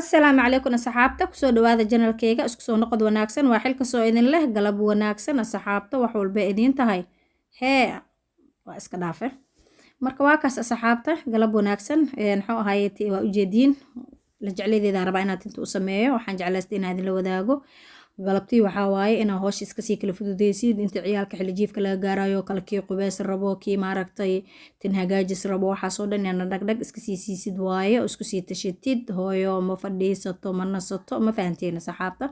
السلام عليكم أصحابتا kusoo dhawaada channelkayga isku soo noqod wanaagsan waa xilka soo idin leh galab wanaagsan asxaabta wax walba idin tahay waa iska dhaafe marka waa kaas asxaabta galab wanaagsan maxuu ahaayay waa ujeediin la jecleedeeda rabaa inaad inta u sameeyo waxaan jeclaystay inaad la wadaago galabtii waxa waaye inaa hoosh iska sii kala fududeysid inta ciyaalka xilli jiifka laga gaarayo kala kii qubeys rabo kii maaragtay tin hagaajis rabo waxa soo dhan inaa dhagdhag iska sii siisid waaye isku sii tashatid hooyo ma fadhiisato ma nasato ma fahanteen saxaabta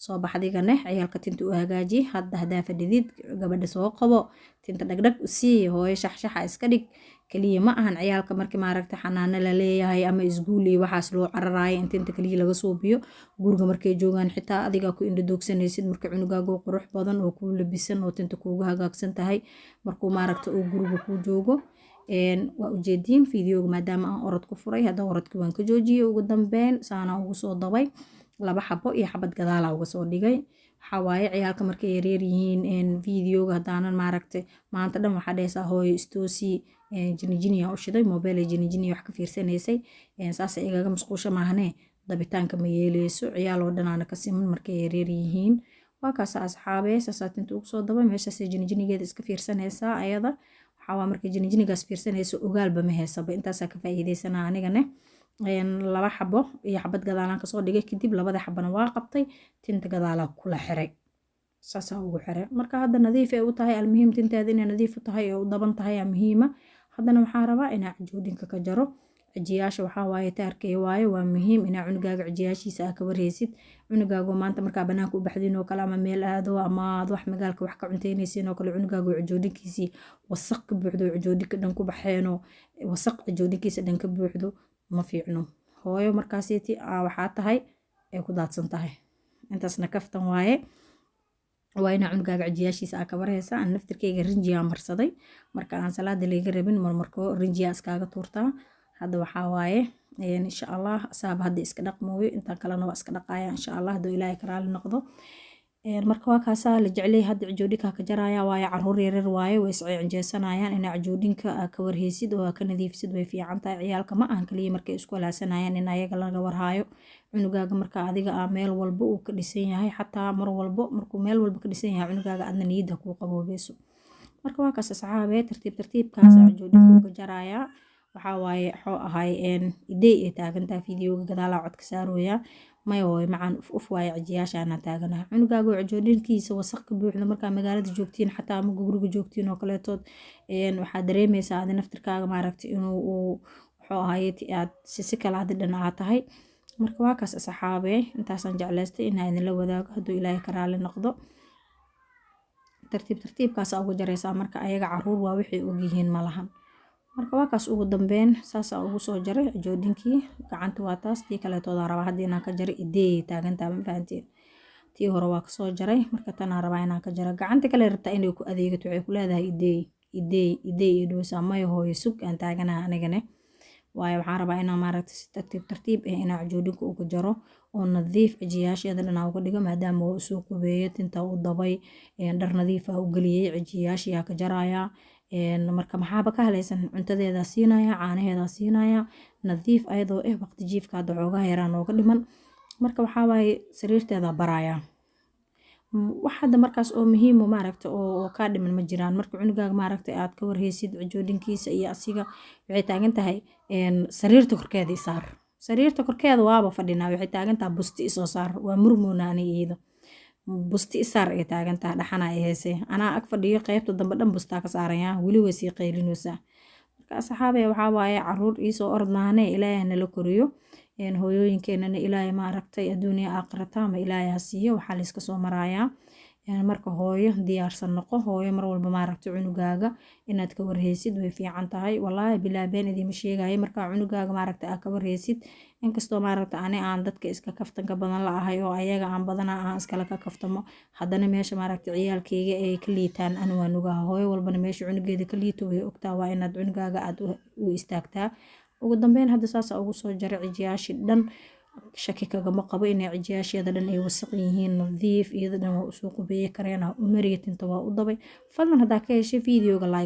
soo baxdigane ciyaalka tinta u hagaaji hadda hadaa fadhidid gabadha soo qabo tinta dhagdhag u sii hooyo shaxshaxa iska dhig kaliya ma ahan ciyaalka markii maaragtay xanaano la leeyahay ama iskuul iyo waxaas loo cararayo inta kaliya laga soo biyo guriga markay joogaan xitaa adiga ku indhodoogsanaysid markii cunugaaga qurux badan oo ku labisan oo tinta kuugu hagaagsan tahay markuu maaragtay oo guriga ku joogo waa ujeediin fiidiyooga maadaama aan orod ku furay hadda orodkii waan ka joojiyay ugu dambeyn saana ugu soo dabay laba xabo iyo xabad gadaala uga soo dhigay waxa waaye ciyaalka markay yaryar yihiin fiidiyooga hadaanan maaragtay maanta dhan waxaa dhaysaa hooyo istoosi jinijiniya u shiday mobile jinijiniya wax ka fiirsanaysay saas igaga masquusha maahane dabitaanka ma yeeleyso ciyaal oo dhanaana ka siman markay yaryar yihiin waa kaas asxaabay saasatinta ugu soo dabay meeshaas jinijinigeeda iska fiirsanaysaa ayada waxa waa markay jinijinigaas fiirsanayso ogaalba ma heesaba intaas ka faa'iideysanaa anigane laba xabo iyo xabad gadaalaan kasoo dhigay kadib labada xabana waa qabtay tinta gadaalaa kula xiray saasaa ugu xiray marka hadda nadiif ay u tahay almuhiim tinteeda inay nadiif u tahay oo u daban tahay muhiima haddana waxaa rabaa inaa cajoodinka ka jaro cijiyaasha waxaa waaye taarkay waaye waa muhiim inaa cunugaaga cijiyaashiisa ka warheysid cunugaaga maanta markaa banaanka u baxdin oo kale ama meel aado ama aad wax magaalka wax ka cunteynaysiin oo kale cunugaaga cijoodinkiisii wasaq ka buuxdo cijoodinka dhan ku baxeeno wasaq cijoodinkiisa dhan ka buuxdo ma fiicno hooyo markaasiti waxaa tahay ay ku daadsan tahay intaasna kaftan waaye waa inaa cunugaaga cijiyaashiisa ka warheysa aan naftirkayga rinjiyaa marsaday marka aan salaada layga rabin marmarkoo rinjiyaa iskaaga tuurtaa hadda waxaa waaye insha allah asaaba hadda iska dhaqmooyo intaan kalena waa iska dhaqaaya insha allah hadduu ilaahay ka raali noqdo marka waa kaasaa la jeclay hadda cijoodinka ka jaraya waaye caruur yaryar waaye way iscinjeysanayaan inaa cijoodinka ka warheysid oo ka nadiifsid way fiican tahay ciyaalka ma ahan kaliya markay isku walaasanayaan in ayaga laga warhaayo cunugaaga marka adiga meel walba uu ka dhisan yahay xataa mar walbo markuu meel walba ka dhisan yahay cunugaaga adna niyadda kuu qaboobayso marka waa kaas asxaabee tartiibkaas cijoodinka uga jaraya waxaa waaye waxuu ahay idey ay taagantaa fiidiyooga gadaalaa codka saarooya maya hooy macaan uf waaye cijiyaasha anaa taaganaha cunugaaga cijoodinkiisa wasaq ka buuxda markaa magaalada joogtiin xataa ama guriga joogtiin oo kaleetood waxaa dareemaysaa adi naftirkaaga maaragtay inuu wuxuu ahay aad si kala adi dhan aa tahay marka waa kaas asxaabee intaasaan jeclaystay inaa idinla wadaago hadduu ilaahay ka raali noqdo tartiibkaasa ugu jaraysaa marka ayaga caruur waa waxay ogyihiin malahan marka waa kaas ugu dambeyn saasaa ugu soo jaray cijoodinkii gacanta waa taas tii kaleetooda rabaa haddii inaan ka jaray idey taagantaa ma fahanteen tii hore waa kasoo jaray marka tanaa rabaa inaan ka jaro gacanta kale rabtaa inay ku adeegato waxay ku leedahay idey iyo dhoosaa maya hooyo sug aan taaganaha anigane waayo waxaan rabaa inaan maaragtay si tartiib inaan cijoodinka uga jaro oo nadiif cijiyaasheeda dhanaa uga dhigo maadaama waa usoo qubeeyo tinta u dabay dhar nadiifa u geliyey cijiyaashiyaa ka jarayaa marka maxaaba ka helaysan cuntadeeda siinaya caanaheeda siinaya nadiif ayadoo waqti jiifka hadda xoogaha yaraan nooga dhiman marka waxaa waaye sariirteeda baraya wax hadda markaas oo muhiim maaragta oo ka dhiman ma jiraan marka cunugaaga maaragta aad ka warheysid cijoodinkiisa iyo asiga waxay taagan tahay sariirta korkeeda isaar sariirta korkeeda waaba fadhinaa waxay taagan tahay busti isoo saar waa murmuunaani iyada busti isaar ay taagan tahay dhaxana ay heysay anaa ag fadhiyo qaybta dambe dhan bustaa ka saaraya weli way sii qaylinaysaa marka asxaabay waxaa waaye caruur iisoo orod maahane ilaahay nala koriyo hooyooyinkeenana ilaahay maaragtay adduuniya aakhirata ama ilaahay ha siiyo waxaa layska soo marayaa marka hooyo diyaarsan noqo hooyo mar walba maaragtay cunugaaga inaad ka warheysid way fiican tahay wallaahi bilaa been idiima sheegayo markaa cunugaaga maaragtay aad ka warheysid inkastoo maaragtay ani aan dadka iska kaftanka badan la ahay oo ayaga aan badanaa aan iskala ka kaftamo haddana meesha maaragtay ciyaalkeyga ay ka liitaan ani waa nugaha hooyo walbana meesha cunugeeda ka liito way ogtaa waa inaad cunugaaga aad u istaagtaa ugu dambeyn hadda saasa ugu soo jaray cijiyaashi dhan shaki kagama qabo inay cijiyaasheeda dhan ay wasaq yihiin nadiif iyada dhan waa usoo qubeeye kareena u mariya tinta waa u dabay fadlan haddaa ka heshay fiidiyooga like